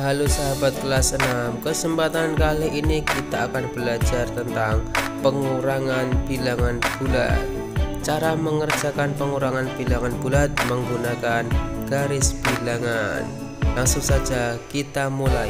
Halo sahabat kelas 6, kesempatan kali ini kita akan belajar tentang pengurangan bilangan bulat. Cara mengerjakan pengurangan bilangan bulat menggunakan garis bilangan. Langsung saja kita mulai.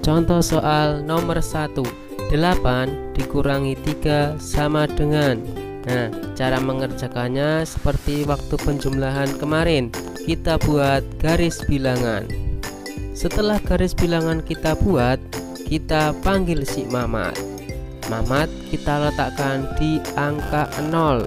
Contoh soal nomor 1, 8 dikurangi 3 sama dengan. Nah, cara mengerjakannya seperti waktu penjumlahan kemarin. Kita buat garis bilangan. Setelah garis bilangan kita buat, kita panggil si Mamat. Mamat kita letakkan di angka 0.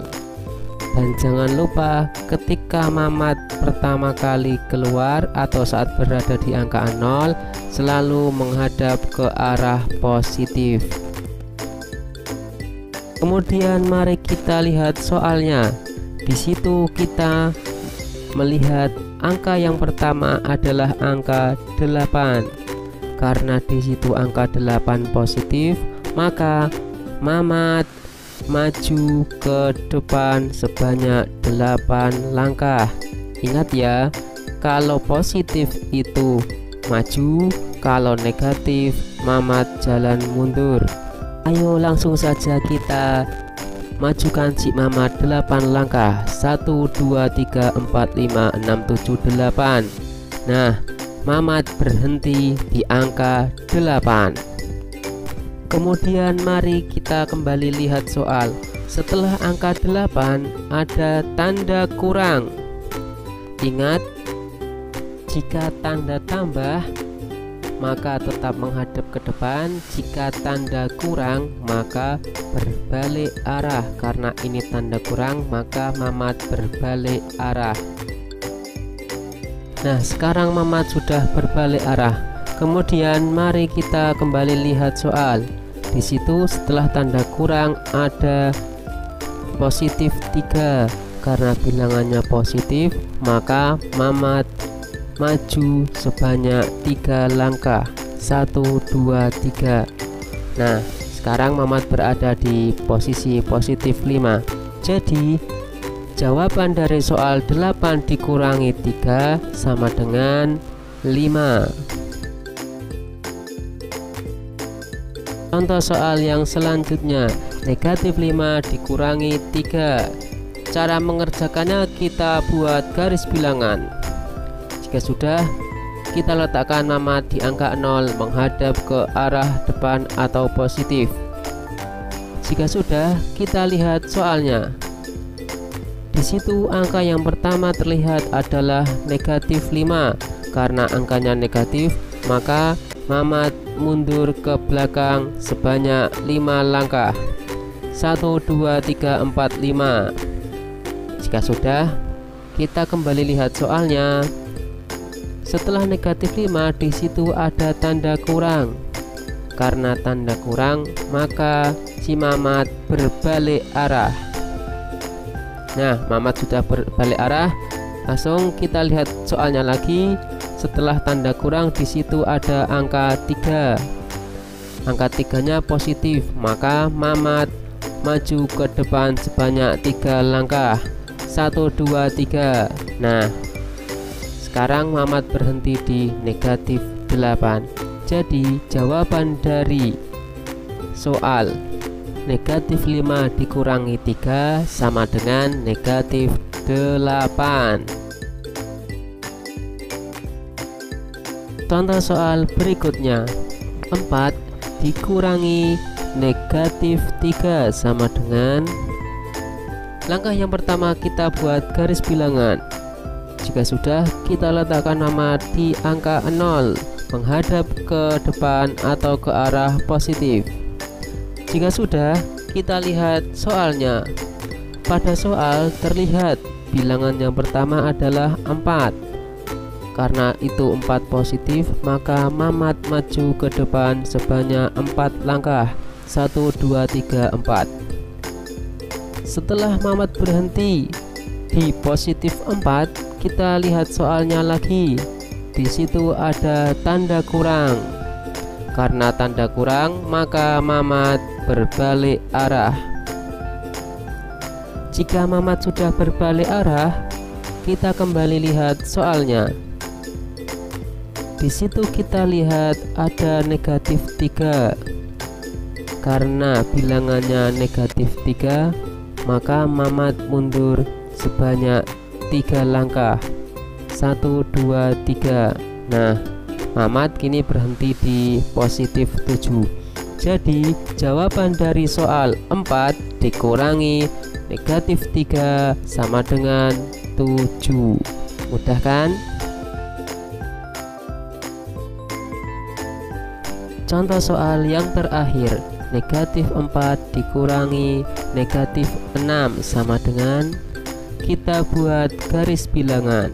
Dan jangan lupa ketika Mamat pertama kali keluar atau saat berada di angka 0 selalu menghadap ke arah positif. Kemudian mari kita lihat soalnya. Di situ kita melihat angka yang pertama adalah angka 8. Karena di situ angka 8 positif, maka Mamat maju ke depan sebanyak 8 langkah. Ingat ya, kalau positif itu maju, kalau negatif Mamat jalan mundur. Ayo langsung saja kita majukan si Mamat 8 langkah. 1, 2, 3, 4, 5, 6, 7, 8. Nah, Mamat berhenti di angka 8. Kemudian mari kita kembali lihat soal. Setelah angka 8 ada tanda kurang. Ingat, jika tanda tambah maka tetap menghadap ke depan, jika tanda kurang maka berbalik arah. Karena ini tanda kurang maka Mamat berbalik arah. Nah, sekarang Mamat sudah berbalik arah. Kemudian mari kita kembali lihat soal. Di situ setelah tanda kurang ada positif 3. Karena bilangannya positif maka Mamat maju sebanyak 3 langkah. 1, 2, 3. Nah, sekarang Mamat berada di posisi positif 5. Jadi jawaban dari soal 8 dikurangi 3 sama dengan 5. Contoh soal yang selanjutnya, negatif 5 dikurangi 3. Cara mengerjakannya kita buat garis bilangan. Jika sudah, kita letakkan Mamat di angka 0 menghadap ke arah depan atau positif. Jika sudah, kita lihat soalnya. Di situ angka yang pertama terlihat adalah negatif 5. Karena angkanya negatif, maka Mamat mundur ke belakang sebanyak 5 langkah. 1, 2, 3, 4, 5. Jika sudah, kita kembali lihat soalnya. Setelah negatif 5 di situ ada tanda kurang. Karena tanda kurang maka si Mamat berbalik arah. Nah, Mamat sudah berbalik arah. Langsung kita lihat soalnya lagi. Setelah tanda kurang di situ ada angka 3. Angka 3-nya positif, maka Mamat maju ke depan sebanyak 3 langkah. 1, 2, 3. Nah, sekarang Mamat berhenti di negatif 8. Jadi jawaban dari soal negatif 5 dikurangi 3 sama dengan negatif 8. Contoh soal berikutnya, 4 dikurangi negatif 3 sama dengan. Langkah yang pertama kita buat garis bilangan. Jika sudah, kita letakkan Mamat di angka 0 menghadap ke depan atau ke arah positif. Jika sudah, kita lihat soalnya. Pada soal terlihat bilangan yang pertama adalah 4. Karena itu 4 positif, maka Mamat maju ke depan sebanyak 4 langkah. 1, 2, 3, 4. Setelah Mamat berhenti di positif 4, kita lihat soalnya lagi. Di situ ada tanda kurang. Karena tanda kurang, maka Mamat berbalik arah. Jika Mamat sudah berbalik arah, kita kembali lihat soalnya. Di situ kita lihat ada negatif 3. Karena bilangannya negatif 3, maka Mamat mundur sebanyak 3 langkah. 1, 2, 3. Nah, Mamat kini berhenti di positif 7. Jadi jawaban dari soal 4 dikurangi negatif 3 sama dengan 7. Mudah kan? Contoh soal yang terakhir, negatif 4 dikurangi negatif 6 sama dengan, kita buat garis bilangan.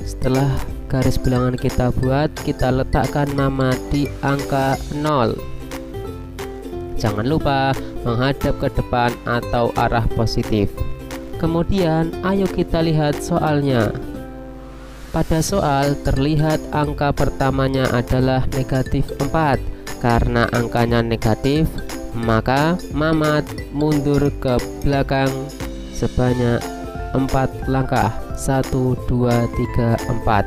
Setelah garis bilangan kita buat, kita letakkan Mamat di angka 0. Jangan lupa menghadap ke depan atau arah positif. Kemudian ayo kita lihat soalnya. Pada soal terlihat angka pertamanya adalah negatif 4. Karena angkanya negatif, maka Mamat mundur ke belakang sebanyak 4 langkah. 1, 2, 3, 4.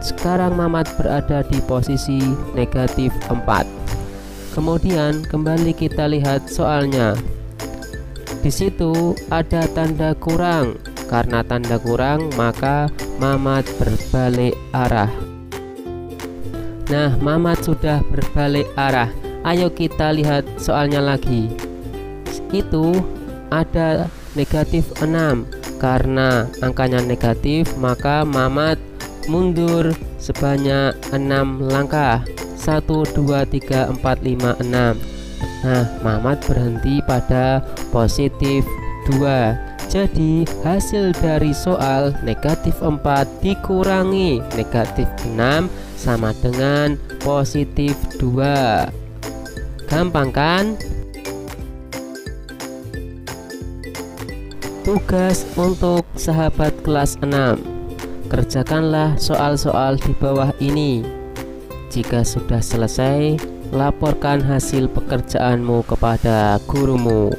Sekarang Mamat berada di posisi negatif 4. Kemudian kembali kita lihat soalnya. Di situ ada tanda kurang. Karena tanda kurang, maka Mamat berbalik arah. Nah, Mamat sudah berbalik arah. Ayo kita lihat soalnya lagi. Itu ada negatif 6. Karena angkanya negatif, maka Mamat mundur sebanyak 6 langkah. 1, 2, 3, 4, 5, 6. Nah, Mamat berhenti pada positif 2. Jadi hasil dari soal negatif 4 dikurangi negatif 6 sama dengan positif 2. Gampang kan? Tugas untuk sahabat kelas 6. Kerjakanlah soal-soal di bawah ini. Jika sudah selesai, laporkan hasil pekerjaanmu kepada gurumu.